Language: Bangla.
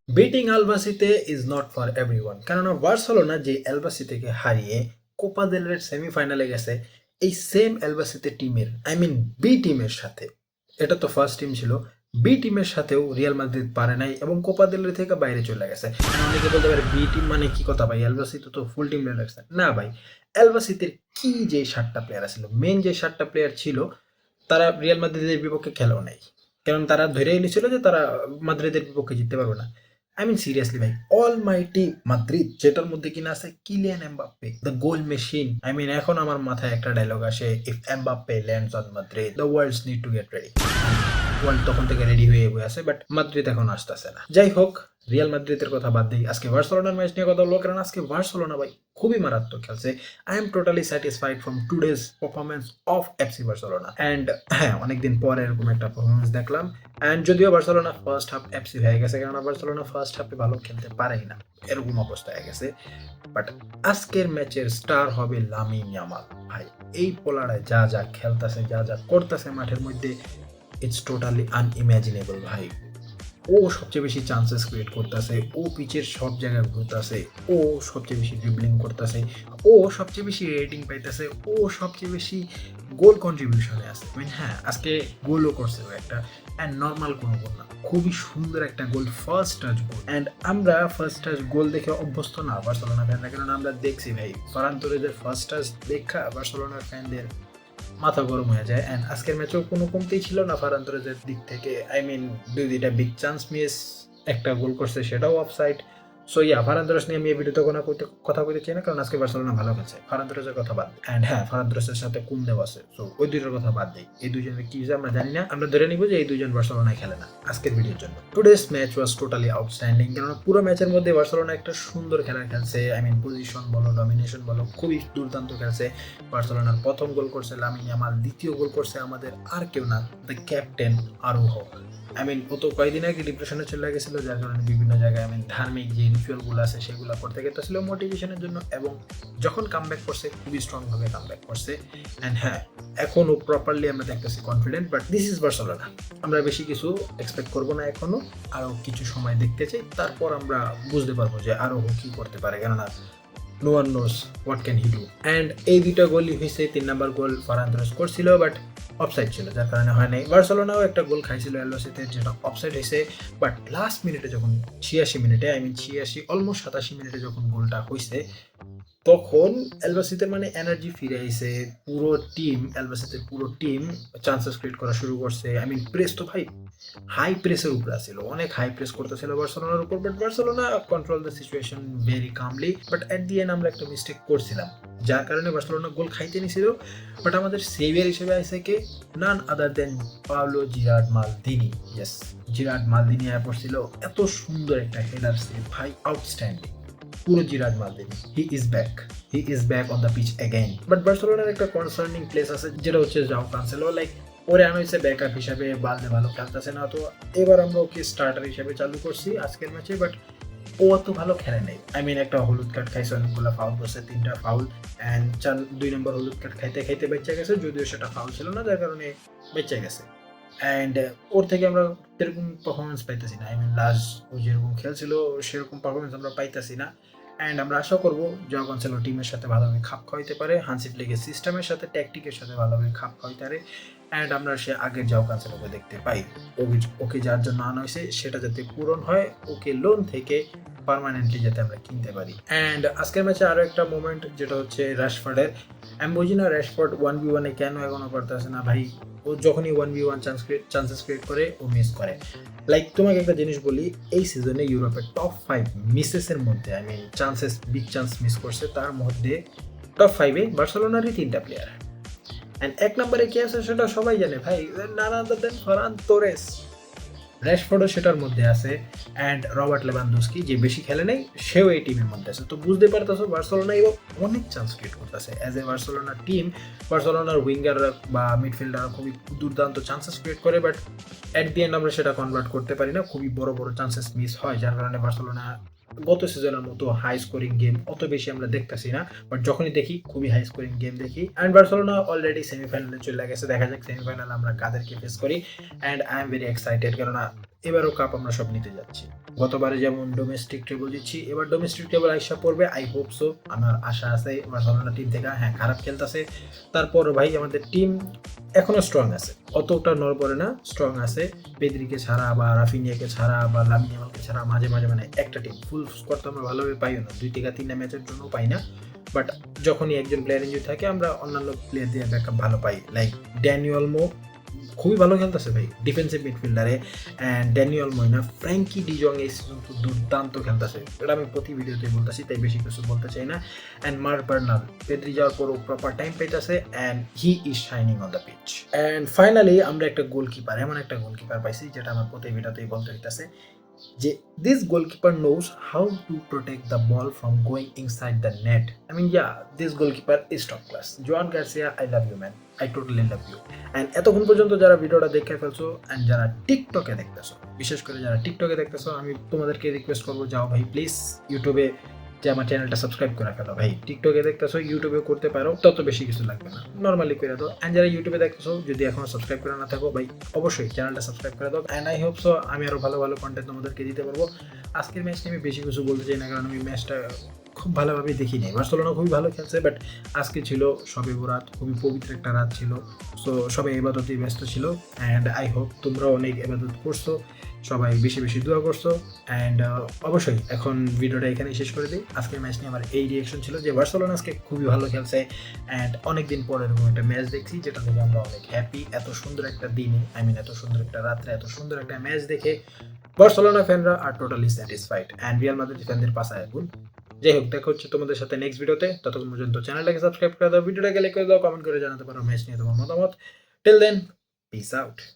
বিটিং আলবাসিতে ইজ নট ফর এভরিওয়ান, কেননা বার্সেলোনা যে এলবাসি থেকে হারিয়ে কোপা দেল রের সেমিফাইনালে গেছে এই সেম এলবাসিতে টিমের বি টিমের সাথে, এটা তো ফার্স্ট টিম ছিল, বি টিমের সাথেও রিয়াল মাদ্রিদ পারে নাই এবং কোপা দেল রে থেকে বাইরে চলে গেছে। অনেকে বলতে পারে বি টিম মানে কি কথা ভাই, এলবাসিতে তো ফুল টিম লাগছে না ভাই। এলবাসিতে কি যে 7টা প্লেয়ার ছিল, মেন যে 7টা প্লেয়ার ছিল তারা রিয়াল মাদ্রিদের বিপক্ষে খেলেও নাই, কারণ তারা ধরে নিয়েছিল যে তারা মাদ্রিদের বিপক্ষে জিততে পারবে না। সিরিয়াসলি ভাই, অলমাইটি মাদ্রিদ যেটার মধ্যে কিনা আছে Kylian Mbappe, the goal machine. এখন আমার মাথায় একটা ডায়লগ আসে, if Mbappe lands on Madrid the worlds need to get ready. World তখন থেকে রেডি হয়ে বসে আছে, বাট মাদ্রিদ এখন আসতেছে না। যাই হোক, রিয়াল মাদ্রিদের কথা বাদ দিই, আজকে বার্সেলোনার ম্যাচ নিয়ে কথা বলবো, কারণ আজকে বার্সেলোনা ভাই খুবই মারাত্মক খেলছে। I am totally satisfied from today's performance of FC Barcelona. And হ্যাঁ, অনেকদিন পর এরকম একটা পারফরমেন্স দেখলাম। অ্যান্ড যদিও বার্সেলোনা ফার্স্ট হাফ এফসি হয়ে গেছে, কারণ বার্সেলোনা ফার্স্ট হাফে ভালো খেলতে পারেই না, এরকম অবস্থা হয়ে গেছে। বাট আজকের ম্যাচের স্টার হবে লামিন ইয়ামাল ভাই। এই পোলারে যা যা খেলতেছে, যা যা করতেছে মাঠের মধ্যে, ইটস টোটালি আনইমাজিনেবল ভাই। ও সবচেয়ে বেশি চান্সেস ক্রিয়েট করতেছে, ও পিচের সব জায়গায় ঘুরতেছে, ও সবচেয়ে বেশি ড্রিবলিং করতেছে, ও সবচেয়ে বেশি রেটিং পাইতেছে, ও সবচেয়ে বেশি গোল কন্ট্রিবিউশনে আছে। হ্যাঁ, আজকে গোলও করছে ও একটা, অ্যান্ড নর্মাল কোনো গোল না, খুবই সুন্দর একটা গোল, ফার্স্ট টাচ গোল। অ্যান্ড আমরা ফার্স্ট টাচ গোল দেখে অভ্যস্ত না বার্সেলোনা ফ্যানরা, কারণ আমরা দেখছি ভাই ফরান তোরেজের ফার্স্ট টাচ দেখা বার্সেলোনার ফ্যানদের মাথা গরম হয়ে যায়। অ্যান্ড আজকের ম্যাচেও কোনো কমতেই ছিল না ফারান তোরেজের দিক থেকে। দুইটা বিগ চান্স মিস, একটা গোল করছে সেটাও অফসাইড। সো ফারান তোরেস নিয়ে আমি এই ভিডিওতে কথা কইতে চাই না, কারণ আজকে বার্সেলোনা ভালো খেলছে। ফারান তোরেসের কথা বাদ, অ্যান্ড হ্যাঁ, ফারান তোরেসের সাথে কুন্দেও আছে, সো ওই দুইটার কথা বাদ দিই। এই দুজনের কি হয়েছে আমরা জানি না, আমরা ধরে নিব যে এই দুজন বার্সেলোনায় খেলে না আজকের ভিডিওর জন্য। Today's match was totally outstanding, কারণ পুরো ম্যাচের মধ্যে বার্সেলোনা একটা সুন্দর খেলা খেলছে। পজিশন বলো, ডমিনেশন বলো, খুবই দুর্দান্ত খেলছে। বার্সেলোনার প্রথম গোল করছে লামিন ইয়ামাল, দ্বিতীয় গোল করছে আমাদের আর কেউ না, দ্য ক্যাপ্টেন আরুহো। ও তো কয়েকদিন আগে ডিপ্রেশনে চলে গেছিল, যার কারণে বিভিন্ন জায়গায় ধার্মিক যে রিচুয়ালগুলো আছে সেগুলো করতে গেছিল মোটিভেশনের জন্য, এবং যখন কামব্যাক করছে খুবই স্ট্রংভাবে কামব্যাক করছে। অ্যান্ড হ্যাঁ, এখনও প্রপারলি আমরা দেখতেছি confident, but this is Barcelona. আমরা বেশি কিছু এক্সপেক্ট করবো না, এখনো আরও কিছু সময় দেখতে চাই, তারপর আমরা বুঝতে পারবো যে আরও কি করতে পারে, কেননা no one knows what can he do. And এই দুইটা গোলই হয়েছে, 3 নাম্বার গোল ফারান তোরেস করছিল, বাট অফসাইড ছিল, যার কারণে হয় নাই। বার্সেলোনাও একটা গোল খাইছিল এলবাসিতে, যেটা অফসাইড হয়েছে, বাট লাস্ট মিনিটে যখন 86 মিনিটে, 86 অলমোস্ট 87 মিনিটে যখন গোলটা হয়েছে, তখন এলবাসিতে এনার্জি ফিরে আইছে। পুরো টিম, এলবাসিতে পুরো টিম চান্সেস ক্রিয়েট করা শুরু করছে। প্রেস তো ভাই হাই প্রেসের উপরে ছিল, অনেক হাই প্রেস করতেছিল বার্সেলোনার উপর, but Barcelona control the situation very calmly. But at the end আমরা একটা মিস্টেক করছিলাম, যার কারণে বার্সেলোনা গোল খাইতে নিছিল। বাট আমাদের সেভিয়ার হিসেবে আছে কে, নান আদার দেন পাওলো জিরার্ড মালদিনি। ইয়েস, জিরার্ড মালদিনি আয়া পড়ছিল, এত সুন্দর একটা হেডার সেভ ভাই, আউটস্ট্যান্ডিং। পুরো Gerard Maldini, he is back on the pitch again. But বার্সেলোনার একটা কনসার্নিং প্লেস আছে, যেটা হচ্ছে জাও কানসেলো। ওরে আনা হয়েছে ব্যাকআপ হিসাবে, বালদে ভালো খেলতেছে না, তো এবার আমরা ওকে স্টার্টার হিসাবে চালু করছি আজকের ম্যাচে। বাট ও অত ভালো খেলে নেই। একটা হলুদ কার্ড খাইছে, অনেকগুলো ফাউল করছে, 3টা ফাউল। অ্যান্ড 2 নম্বর হলুদ কার্ড খাইতে খাইতে বেঁচে গেছে, যদিও সেটা ফাউল ছিল না, যার কারণে বেঁচে গেছে। অ্যান্ড ওর থেকে আমরা সেরকম পারফরমেন্স পাইতেছি না। লাস্ট ও যেরকম খেলছিল সেরকম পারফরমেন্স আমরা পাইতেছি না। অ্যান্ড আমরা আশা করবো জাও কানসেলো টিমের সাথে ভালোভাবে খাপ খাওয়াইতে পারে, হান্সি ফ্লিকের সিস্টেমের সাথে, ট্যাকটিকের সাথে ভালোভাবে খাপ খাওয়াইতে পারে। অ্যান্ড আমরা সে আগের জাও কানসেলোকে দেখতে পাই। ওকে যার জন্য আনা হয়েছে সেটা যাতে পূরণ হয়, ওকে লোন থেকে পার্মানেন্টলি যাতে আমরা কিনতে পারি। অ্যান্ড আজকের ম্যাচে আরও একটা মোমেন্ট, যেটা হচ্ছে র্যাশফোর্ডের। আমি বুঝি না র্যাশফোর্ড 1v1-এ কেন এখনো পারতেছে না ভাই। ও যখনই 1v1 চান্সেস ক্রিয়েট করে ও মিস করে। তোমাকে একটা জিনিস বলি, এই সিজনে ইউরোপের টপ 5 মিসেসের মধ্যে চান্সেস, বিগ চান্স মিস করছে, তার মধ্যে টপ 5-এ বার্সেলোনারই 3টা প্লেয়ার। অ্যান্ড 1 নম্বরে কে আছে সেটা সবাই জানে ভাই, নান আদার দেন ফারান তোরেস। র্যাশফোর্ডও সেটার মধ্যে আছে, অ্যান্ড রবার্ট লেভানডস্কি যে বেশি খেলে নেই, সেও এই টিমের মধ্যে আছে। তো বুঝতে পারতেছো বার্সেলোনা এবার অনেক চান্স ক্রিয়েট করতেছে। অ্যাজ এ বার্সেলোনার টিম, বার্সেলোনার উইঙ্গাররা বা মিডফিল্ডাররা খুবই দুর্দান্ত চান্সেস ক্রিয়েট করে, বাট অ্যাট দি এন্ড আমরা সেটা কনভার্ট করতে পারি না, খুবই বড় বড় চান্সেস মিস হয়, যার কারণে বার্সেলোনা গত সিজনের মতো হাই স্কোরিং গেম অত বেশি আমরা দেখতেছি না। বাট যখনই দেখি খুবই হাই স্কোরিং গেম দেখি। অ্যান্ড বার্সেলোনা অলরেডি সেমিফাইনালে চলে গেছে, দেখা যাক সেমিফাইনালে আমরা কাদেরকে ফেস করি। And I am very excited, কেননা এবারও কাপ আমরা সব নিতে যাচ্ছি। গতবারে যেমন ডোমেস্টিক ট্রেবল দিচ্ছি, এবার ডোমেস্টিক ট্রেবল আইসা পড়বে, আই হোপ সো। আমার আশা আছে বার্সেলোনা টিম থেকে। হ্যাঁ, খারাপ খেলতেছে, তারপর ভাই আমাদের টিম এখনো স্ট্রং আছে, অতটা নড়বড়ে না, স্ট্রং আছে। পেদ্রিকে ছাড়া বা রাফিনিয়াকে ছাড়া বা লামিন ইয়ামালকে ছাড়া মাঝে মাঝে মানে একটা টিম ফুল স্কোয়াড তো আমরা ভালোভাবে পাইও না, 2 থেকে 3টা ম্যাচের জন্য পাই না। বাট যখনই একজন প্লেয়ার ইনজুরি থাকে আমরা অন্যান্য প্লেয়ার দিয়ে ব্যাকআপ ভালো পাই। লাইক ড্যানি অলমো খুবই ভালো খেলতেছে ভাই ডিফেন্সিভ মিডফিল্ডারে, অ্যান্ড ড্যানিয়েল ময়না, ফ্র্যাঙ্কি ডিজং এই সিজন খুব দুর্দান্ত খেলতেছে, এটা আমি প্রতি ভিডিওতে বলতেছি, তাই বেশি কিছু বলতে চাই না। অ্যান্ড মার্ক বার্নাল পেদ্রি যাওয়ার পরও প্রপার টাইম পাইতেছে, and he is shining on the pitch. And finally আমরা একটা গোলকিপার, এমন একটা গোলকিপার পাইছি যেটা আমার প্রতি ভিডিওতেই বলতে হইতেছে যে this goalkeeper knows how to protect the ball from going inside the net. I mean, yeah, this goalkeeper is top class. Joan Garcia, I love you, man. I totally love you. And এতক্ষণ পর্যন্ত যারা ভিডিওটা দেখে ফেলছো and যারা টিকটকে দেখতেছো, বিশেষ করে যারা টিকটকে দেখতেছো, আমি তোমাদেরকে রিকোয়েস্ট করবো, যাও ভাই প্লিজ ইউটিউবে যে আমার চ্যানেলটা সাবস্ক্রাইব করে ফেলো ভাই। টিকটকে দেখতেছো, ইউটিউবে করতে পারো, তত বেশি কিছু লাগবে না, নর্মালি করে দাও। অ্যান্ড যারা ইউটিউবে দেখতেছো, যদি এখনো সাবস্ক্রাইব করে না থাকো ভাই, অবশ্যই চ্যানেলটা সাবস্ক্রাইব করে দাও। অ্যান্ড আই হোপ সো আমি আরও ভালো ভালো কন্টেন্ট তোমাদেরকে দিতে পারবো। আজকের ম্যাচটা আমি বেশি কিছু বলতে চাই না, কারণ আমি ম্যাচটা খুব ভালোভাবে দেখি নাই। বার্সেলোনা খুবই ভালো খেলছে, বাট আজকে ছিল শবে বরাত, খুবই পবিত্র একটা রাত ছিল, সো সবাই ইবাদতেই ব্যস্ত ছিল। অ্যান্ড আই হোপ তোমরাও অনেক ইবাদত করছো, সবাই বেশি বেশি দোয়া করছো। অ্যান্ড অবশ্যই এখন ভিডিওটা এখানেই শেষ করে দিই। আজকের ম্যাচ নিয়ে আমার এই রিয়েকশন ছিল যে বার্সেলোনা আজকে খুবই ভালো খেলছে, অ্যান্ড অনেকদিন পর এরকম একটা ম্যাচ দেখছি যেটা থেকে আমরা অনেক হ্যাপি। এত সুন্দর একটা দিনে, আই মিন এত সুন্দর একটা রাত্রে, এত সুন্দর একটা ম্যাচ দেখে বার্সেলোনা ফ্যানরা আর totally satisfied, and Real Madrid ফ্যানদের পাশায় এখন। যাই হোক, দেখা হচ্ছে তোমাদের সাথে নেক্সট ভিডিওতে। ততক্ষণ পর্যন্ত চ্যানেলটাকে সাবস্ক্রাইব করে দাও, ভিডিওটাকে লাইক করে দাও, কমেন্ট করে জানাতে পারো ম্যাচ নিয়ে তোমার মতামত। Till then, peace out.